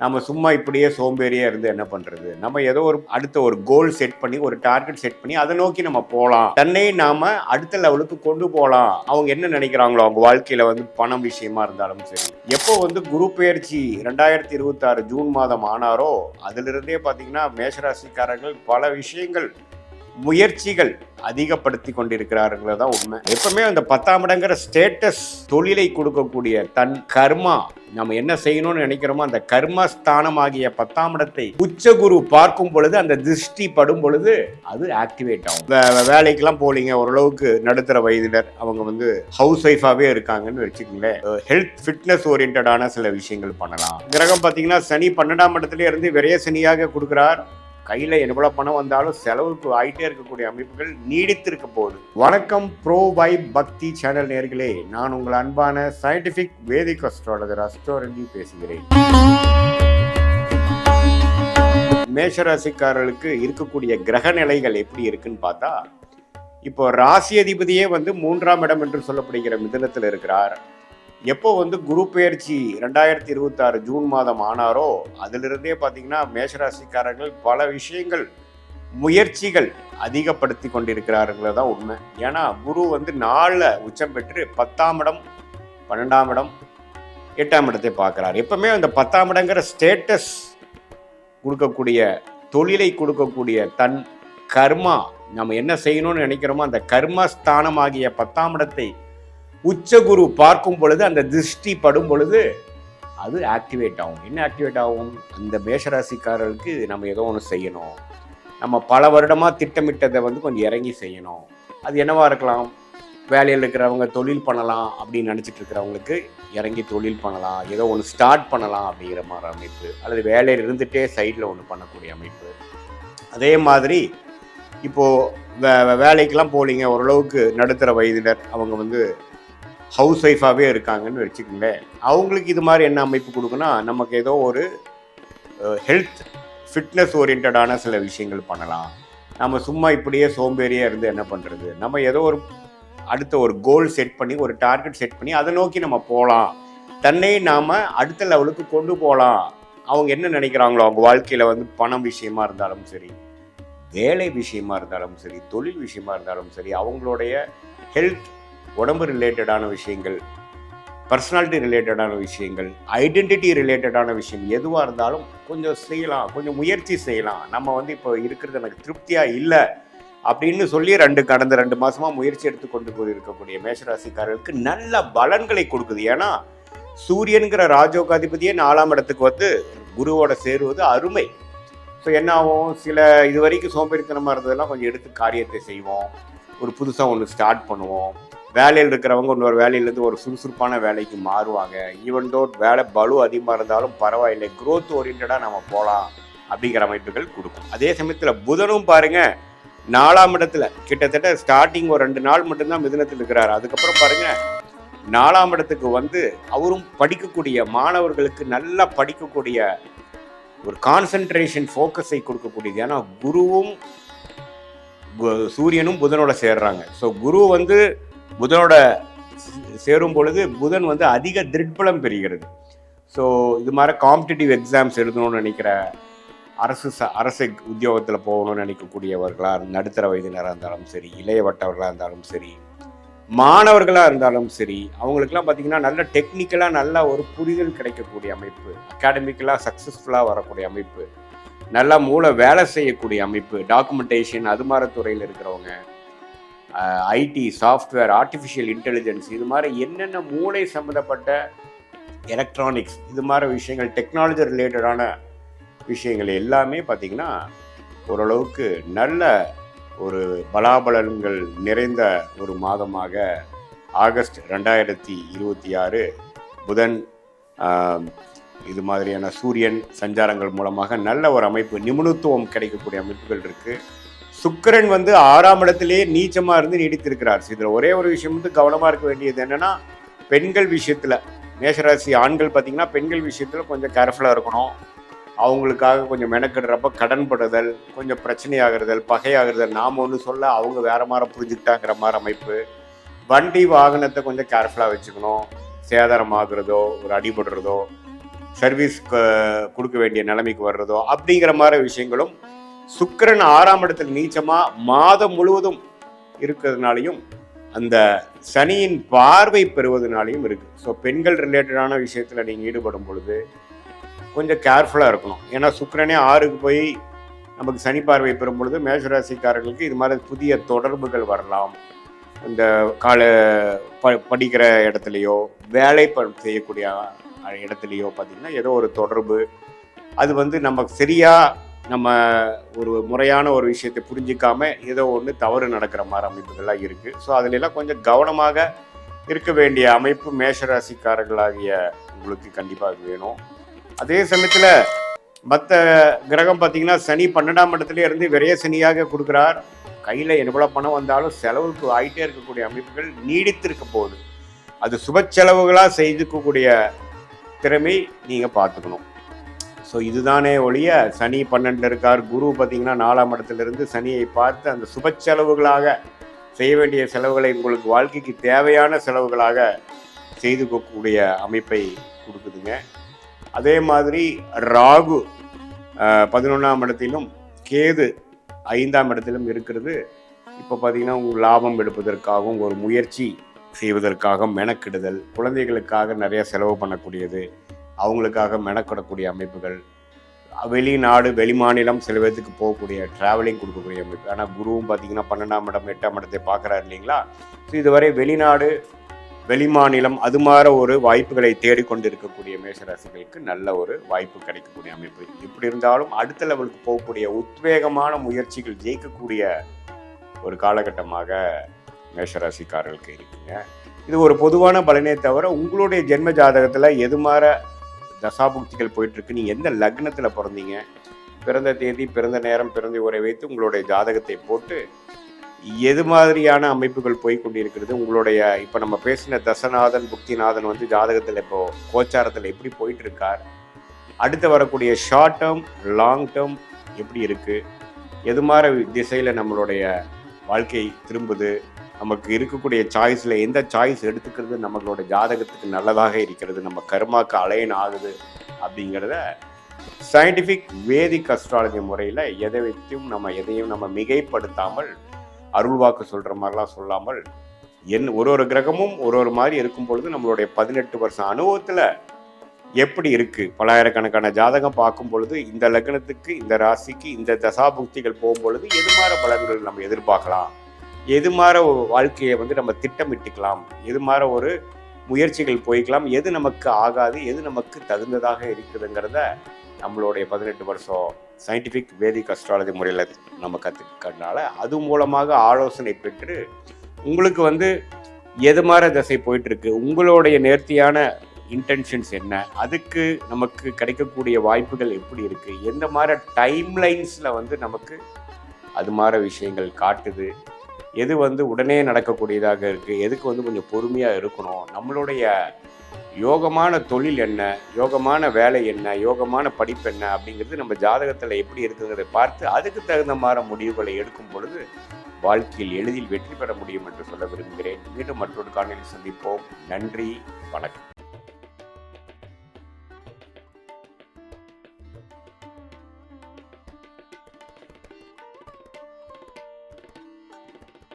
நம்ம சும்மா இப்படியே சோம்பேறியா இருந்து என்ன பண்றது? நம்ம ஏதோ ஒரு அடுத்த ஒரு கோல் செட் பண்ணி, ஒரு டார்கெட் செட் பண்ணி அதை நோக்கி நம்ம போலாம். தன்னை நாம அடுத்த லெவலுக்கு கொண்டு போலாம். அவங்க என்ன நினைக்கிறாங்களோ, அவங்க வாழ்க்கையில பணம் விஷயமா இருந்தாலும் சரி. எப்போ குரு பெயர்ச்சி 2026 ஜூன் மாதம் ஆனாரோ, அதிலிருந்தே பார்த்தீங்கன்னா மேஷராசிக்காரர்கள் பல விஷயங்கள் முயற்சிகள் அதிகப்படுத்தி கொண்டிருக்கிறார்கள் தான் உண்மை. எப்பவுமே அந்த 10ஆம் இடங்கிற ஸ்டேட்டஸ் தொழிலை கொடுக்கக்கூடிய தன் கர்மா, நம்ம என்ன செய்யணும்னு நினைக்கிறோமோ அந்த கர்ம ஸ்தானமாகிய 10ஆம் இடத்தை உச்சகுரு பார்க்கும் பொழுது, அந்த திருஷ்டி படும் பொழுது அது ஆக்டிவேட் ஆகும். வேலைக்கெல்லாம் போலீங்க, ஓரளவுக்கு நடுத்தர வயதினர், அவங்க ஹவுஸ் ஒய்ஃபாவே இருக்காங்கன்னு வச்சுக்கோங்களேன், ஹெல்த் ஃபிட்னஸ் ஓரியன்டான சில விஷயங்கள் பண்ணலாம். கிரகம் பார்த்தீங்கன்னா சனி 12ஆம் இடத்துல இருந்து விரைய சனியாக கொடுக்கிறார். கையில் எவ்வளோ பணம் வந்தாலும் செலவுக்கு ஆகிட்டே இருக்கக்கூடிய அமைப்புகள் நீடித்திருக்க போகுது. வணக்கம் ப்ரோ வைப் பக்தி சேனல் நேர்களே, நான் உங்கள் அன்பான சயின்டிஃபிக் வேதிக் அஸ்ட்ராலஜர் அஸ்ட்ரோரஞ்சி பேசுகிறேன். மேஷராசிக்காரர்களுக்கு இருக்கக்கூடிய கிரக நிலைகள் எப்படி இருக்குன்னு பார்த்தா, இப்போ ராசி அதிபதியே 3ஆம் இடம் என்று சொல்லப்படுகிற மிதுனத்தில் இருக்கிறார். எப்போ குரு பெயர்ச்சி 2026 ஜூன் மாதம் ஆனாரோ, அதிலிருந்தே பார்த்தீங்கன்னா மேஷராசிக்காரர்கள் பல விஷயங்கள் முயற்சிகள் அதிகப்படுத்தி கொண்டிருக்கிறார்கள் தான் உண்மை. ஏன்னா குரு 4 உச்சம் பெற்று 10ஆம் இடம், 12ஆம் இடம், 8ஆம் இடத்தை பார்க்குறார். எப்பவுமே அந்த 10ஆம் இடங்கிற ஸ்டேட்டஸ் கொடுக்கக்கூடிய தொழிலை கொடுக்கக்கூடிய தன் கர்மா, நம்ம என்ன செய்யணும்னு நினைக்கிறோமோ அந்த கர்ம ஸ்தானமாகிய 10ஆம் இடத்தை உச்சகுரு பார்க்கும் பொழுது, அந்த திருஷ்டி படும் பொழுது அது ஆக்டிவேட் ஆகும். என்ன ஆக்டிவேட் ஆகும்? அந்த மேஷராசிக்காரர்களுக்கு நம்ம ஏதோ ஒன்று செய்யணும், நம்ம பல வருடமாக திட்டமிட்டதை கொஞ்சம் இறங்கி செய்யணும். அது என்னவா இருக்கலாம்? வேலையில் இருக்கிறவங்க தொழில் பண்ணலாம் அப்படின்னு நினச்சிட்டு இருக்கிறவங்களுக்கு இறங்கி தொழில் பண்ணலாம், ஏதோ ஒன்று ஸ்டார்ட் பண்ணலாம் அப்படிங்கிற மாதிரி அமைப்பு, அல்லது வேலையில் இருந்துகிட்டே சைடில் ஒன்று பண்ணக்கூடிய அமைப்பு. அதே மாதிரி இப்போது வேலைக்கெல்லாம் போலீங்க, ஓரளவுக்கு நடுத்தர வயதினர், அவங்க ஹவுஸ் ஒய்ஃபாகவே இருக்காங்கன்னு வச்சுக்கோங்களேன், அவங்களுக்கு இது மாதிரி என்ன அமைப்பு கொடுக்குன்னா, நமக்கு ஏதோ ஒரு ஹெல்த் ஃபிட்னஸ் ஓரியன்டான சில விஷயங்கள் பண்ணலாம். நம்ம சும்மா இப்படியே சோம்பேறியாக இருந்து என்ன பண்ணுறது? நம்ம ஏதோ ஒரு அடுத்த ஒரு கோல் செட் பண்ணி, ஒரு டார்கெட் செட் பண்ணி அதை நோக்கி நம்ம போகலாம். தன்னை நாம் அடுத்த லெவலுக்கு கொண்டு போகலாம். அவங்க என்ன நினைக்கிறாங்களோ, அவங்க வாழ்க்கையில் பணம் விஷயமா இருந்தாலும் சரி, வேலை விஷயமா இருந்தாலும் சரி, தொழில் விஷயமா இருந்தாலும் சரி, அவங்களுடைய ஹெல்த், உடம்பு ரிலேட்டடான விஷயங்கள், பர்சனாலிட்டி ரிலேட்டடான விஷயங்கள், ஐடென்டிட்டி ரிலேட்டடான விஷயம் எதுவாக இருந்தாலும் கொஞ்சம் செய்யலாம், கொஞ்சம் முயற்சி செய்யலாம். நம்ம இப்போ இருக்கிறது எனக்கு திருப்தியாக இல்லை அப்படின்னு சொல்லி கடந்த 2 மாதமாக முயற்சி எடுத்து கொண்டு போயிருக்கக்கூடிய மேஷராசிக்காரர்களுக்கு நல்ல பலன்களை கொடுக்குது. ஏன்னா சூரியனுங்கிற ராஜோகாதிபதியே 4ஆம் இடத்துக்கு குருவோட சேருவது அருமை. ஸோ என்ன ஆகும்? சில இது வரைக்கும் சோம்பேறித்தனமாக இருந்ததெல்லாம் கொஞ்சம் எடுத்து காரியத்தை செய்வோம், ஒரு புதுசாக ஒன்று ஸ்டார்ட் பண்ணுவோம். வேலையில் இருக்கிறவங்க இன்னொரு வேலையிலேருந்து ஒரு சுறுசுறுப்பான வேலைக்கு மாறுவாங்க. ஈவன் தோ வேலை பலு அதிகமாக இருந்தாலும் பரவாயில்லை, க்ரோத் ஓரியன்டாக நம்ம போகலாம் அப்படிங்கிற அமைப்புகள் கொடுக்கும். அதே சமயத்தில் புதனும் பாருங்கள் 4ஆம் இடத்துல கிட்டத்தட்ட ஸ்டார்டிங் ஒரு 2 நாள் மட்டும்தான் மிதுனத்தில் இருக்கிறார். அதுக்கப்புறம் பாருங்கள் 4ஆம் இடத்துக்கு அவரும் படிக்கக்கூடிய மாணவர்களுக்கு நல்லா படிக்கக்கூடிய ஒரு கான்சன்ட்ரேஷன் ஃபோக்கஸை கொடுக்கக்கூடியது. ஏன்னா குருவும் சூரியனும் புதனோட சேர்றாங்க. ஸோ குரு புதனோட சேரும் பொழுது புதன் அதிக திருட்பலம் பெறுகிறது. ஸோ இது மாதிரி காம்படிட்டிவ் எக்ஸாம்ஸ் எழுதணும்னு நினைக்கிற, அரசு உத்தியோகத்தில் போகணும்னு நினைக்கக்கூடியவர்களாக, நடுத்தர வயதினராக இருந்தாலும் சரி, இளையவட்டவர்களாக இருந்தாலும் சரி, மாணவர்களாக இருந்தாலும் சரி, அவங்களுக்கெல்லாம் பார்த்திங்கன்னா நல்ல டெக்னிக்கலாக நல்ல ஒரு புரிதல் கிடைக்கக்கூடிய அமைப்பு, அகாடமிக்கலாக சக்ஸஸ்ஃபுல்லாக வரக்கூடிய அமைப்பு, நல்லா மூளை வேலை செய்யக்கூடிய அமைப்பு, டாக்குமெண்டேஷன் அது மாதிரி துறையில் இருக்கிறவங்க, ஐடி, சாஃப்ட்வேர், ஆர்டிஃபிஷியல் இன்டெலிஜென்ஸ், இது மாதிரி என்னென்ன மூளை சம்மந்தப்பட்ட எலக்ட்ரானிக்ஸ், இது மாதிரி விஷயங்கள், டெக்னாலஜி ரிலேட்டடான விஷயங்கள் எல்லாமே பார்த்திங்கன்னா ஓரளவுக்கு நல்ல ஒரு பலாபலன்கள் நிறைந்த ஒரு மாதமாக ஆகஸ்ட் 2026 புதன் இது மாதிரியான சூரியன் சஞ்சாரங்கள் மூலமாக நல்ல ஒரு அமைப்பு, நிபுணத்துவம் கிடைக்கக்கூடிய அமைப்புகள் இருக்குது. சுக்கிரன் 6ஆம் இடத்திலேயே நீச்சமாக இருந்து நீடித்திருக்கிறார். இதில் ஒரே ஒரு விஷயம் கவனமாக இருக்க வேண்டியது என்னென்னா, பெண்கள் விஷயத்தில், மேஷராசி ஆண்கள் பார்த்திங்கன்னா பெண்கள் விஷயத்தில் கொஞ்சம் கேர்ஃபுல்லாக இருக்கணும். அவங்களுக்காக கொஞ்சம் மெனக்கிடுறப்ப கடன்படுதல், கொஞ்சம் பிரச்சனையாகிறதல், பகையாகிறதல், நாம் ஒன்று சொல்ல அவங்க வேறு மாதிரி புரிஞ்சுக்கிட்டாங்கிற மாதிரி அமைப்பு. வண்டி வாகனத்தை கொஞ்சம் கேர்ஃபுல்லாக வச்சுக்கணும். சேதாரம் ஆகுறதோ, ஒரு அடிபடுறதோ, சர்வீஸ் கொடுக்க வேண்டிய நிலைமைக்கு வர்றதோ அப்படிங்கிற மாதிரி விஷயங்களும் சுக்கிரன் 6ஆம் இடத்துல நீச்சமா மாதம் முழுவதும் இருக்கிறதுனாலையும் அந்த சனியின் பார்வை பெறுவதனாலையும் இருக்கு. ஸோ பெண்கள் ரிலேட்டடான விஷயத்துல நீங்க ஈடுபடும் பொழுது கொஞ்சம் கேர்ஃபுல்லா இருக்கணும். ஏன்னா சுக்கிரனே 6க்கு போய் நமக்கு சனி பார்வை பெறும் பொழுது மேஷராசிக்காரர்களுக்கு இது மாதிரி புதிய தொடர்புகள் வரலாம். இந்த படிக்கிற இடத்துலையோ வேலை செய்யக்கூடிய இடத்துலையோ பார்த்தீங்கன்னா ஏதோ ஒரு தொடர்பு அது வந்து நமக்கு சரியா நம்ம ஒரு முறையான ஒரு விஷயத்தை புரிஞ்சிக்காம ஏதோ ஒன்று தவறு நடக்கிற மாதிரி அமைப்புகள்லாம் இருக்கு. ஸோ அதுலெல்லாம் கொஞ்சம் கவனமாக இருக்க வேண்டிய அமைப்பு மேஷராசிக்காரர்களாகிய உங்களுக்கு கண்டிப்பாக வேணும். அதே சமயத்தில் மற்ற கிரகம் பார்த்தீங்கன்னா சனி 12ஆம் இடத்துல இருந்து விரைய சனியாக கொடுக்குறார். கையில் எவ்வளோ பணம் வந்தாலும் செலவுக்கு ஆகிட்டே இருக்கக்கூடிய அமைப்புகள் நீடித்திருக்க போகுது. அது சுப செலவுகளாக செய்துக்கக்கூடிய திறமை நீங்கள் பார்த்துக்கணும். ஸோ இதுதானே ஒழிய சனி 12 இருக்கார். குரு பார்த்தீங்கன்னா 4ஆம் இடத்துலேருந்து சனியை பார்த்து அந்த சுப செலவுகளாக செய்ய வேண்டிய செலவுகளை உங்களுக்கு வாழ்க்கைக்கு தேவையான செலவுகளாக செய்துக்கக்கூடிய அமைப்பை கொடுக்குதுங்க. அதே மாதிரி ராகு 11ஆம் இடத்திலும் கேது 5ஆம் இடத்திலும் இருக்கிறது. இப்போ பார்த்தீங்கன்னா உங்கள் லாபம் எடுப்பதற்காகவும் ஒரு முயற்சி செய்வதற்காக மெனக்கிடுதல், குழந்தைகளுக்காக நிறைய செலவு பண்ணக்கூடியது, அவங்களுக்காக மெனக்கிடக்கூடிய அமைப்புகள், வெளிநாடு வெளிமாநிலம் சில பேர்த்துக்கு போகக்கூடிய டிராவலிங் கொடுக்கக்கூடிய அமைப்பு. ஆனால் குருவும் பார்த்தீங்கன்னா 12ஆம் இடம் 8ஆம் இடத்தை பார்க்குறாரு இல்லைங்களா. ஸோ இதுவரை வெளிநாடு வெளிமாநிலம் அது மாதிரி ஒரு வாய்ப்புகளை தேடிக்கொண்டு இருக்கக்கூடிய மேஷராசிகளுக்கு நல்ல ஒரு வாய்ப்பு கிடைக்கக்கூடிய அமைப்பு. எப்படி இருந்தாலும் அடுத்த லெவலுக்கு போகக்கூடிய உத்வேகமான முயற்சிகள் ஜெயிக்கக்கூடிய ஒரு காலகட்டமாக மேஷராசிக்காரர்களுக்கு இருக்குங்க. இது ஒரு பொதுவான பலனே தவிர உங்களுடைய ஜென்ம ஜாதகத்தில் எது மாதிரி தசாபுக்திகள் போயிட்டுருக்கு, நீங்கள் எந்த லக்னத்தில் பிறந்தீங்க, பிறந்த தேதி பிறந்த நேரம் பிறந்த உரை வைத்து உங்களுடைய ஜாதகத்தை போட்டு எது மாதிரியான அமைப்புகள் போய் கொண்டிருக்கிறது, உங்களுடைய இப்போ நம்ம பேசின தசநாதன் புக்திநாதன் வந்து ஜாதகத்தில் இப்போ கோச்சாரத்தில் எப்படி போயிட்டு இருக்கார், அடுத்து வரக்கூடிய ஷார்ட் டேர்ம் லாங் டேர்ம் எப்படி இருக்குது, எது மாதிரி திசையில் நம்மளுடைய வாழ்க்கை திரும்புது, நமக்கு இருக்கக்கூடிய சாய்ஸில் எந்த சாய்ஸ் எடுத்துக்கிறது நம்மளோட ஜாதகத்துக்கு நல்லதாக இருக்கிறது, நம்ம கர்மாக்கு அலைன் ஆகுது அப்படிங்கிறத சயின்டிஃபிக் வேதிக் அஸ்ட்ராலஜி முறையில் எதை வைத்தும் நம்ம எதையும் நம்ம மிகைப்படுத்தாமல் அருள்வாக்கு சொல்கிற மாதிரிலாம் சொல்லாமல் ஒரு கிரகமும் ஒரு மாதிரி இருக்கும் பொழுது நம்மளுடைய 18 வருஷம் அனுபவத்தில் எப்படி இருக்குது, பல்லாயிரக்கணக்கான ஜாதகம் பார்க்கும் பொழுது இந்த லக்னத்துக்கு இந்த ராசிக்கு இந்த தசாபுக்திகள் போகும்பொழுது எது மாதிரி பலன்கள் நம்ம எதிர்பார்க்கலாம், எது மாதிரி வாழ்க்கையை வந்து நம்ம திட்டமிட்டுக்கலாம், எது மாதிரி ஒரு முயற்சிகள் போய்க்கலாம், எது நமக்கு ஆகாது, எது நமக்கு தகுந்ததாக இருக்குதுங்கிறத நம்மளுடைய 18 வருஷம் சயின்டிஃபிக் வேதிக் அஸ்ட்ராலஜி முறையில் நம்ம கற்றுக்கிறதுனால அது மூலமாக ஆலோசனை பெற்று உங்களுக்கு வந்து எது மாதிரி திசை போயிட்டுருக்கு, உங்களுடைய நேர்த்தியான இன்டென்ஷன்ஸ் என்ன, அதுக்கு நமக்கு கிடைக்கக்கூடிய வாய்ப்புகள் எப்படி இருக்குது, எந்த மாதிரி டைம்லைன்ஸில் வந்து நமக்கு அது மாதிரி விஷயங்கள் காட்டுது, எது வந்து உடனே நடக்கக்கூடியதாக இருக்குது, எதுக்கு வந்து கொஞ்சம் பொறுமையாக இருக்கணும், நம்மளுடைய யோகமான தொழில் என்ன, யோகமான வேலை என்ன, யோகமான படிப்பு என்ன அப்படிங்கிறது நம்ம ஜாதகத்தில் எப்படி இருக்குங்கிறதை பார்த்து அதுக்கு தகுந்த மாதிரி முடிவுகளை எடுக்கும் பொழுது வாழ்க்கையில் எளிதில் வெற்றி பெற முடியும் என்று சொல்ல விரும்புகிறேன். மீண்டும் மற்றொரு காணொளியில் சந்திப்போம். நன்றி, வணக்கம்.